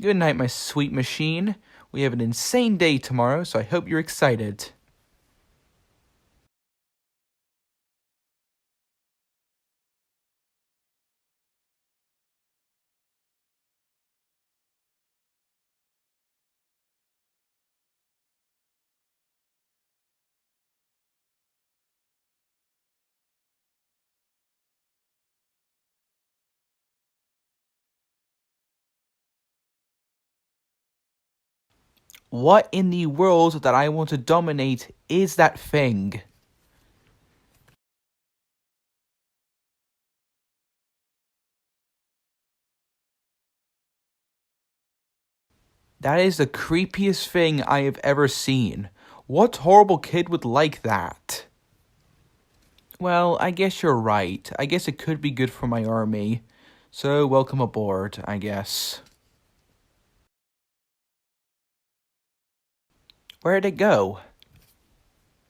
Good night, my sweet machine. We have an insane day tomorrow, so I hope you're excited. What in the world that I want to dominate is that thing? That is the creepiest thing I have ever seen. What horrible kid would like that? Well, I guess you're right. I guess it could be good for my army. So, welcome aboard, I guess. Where'd it go?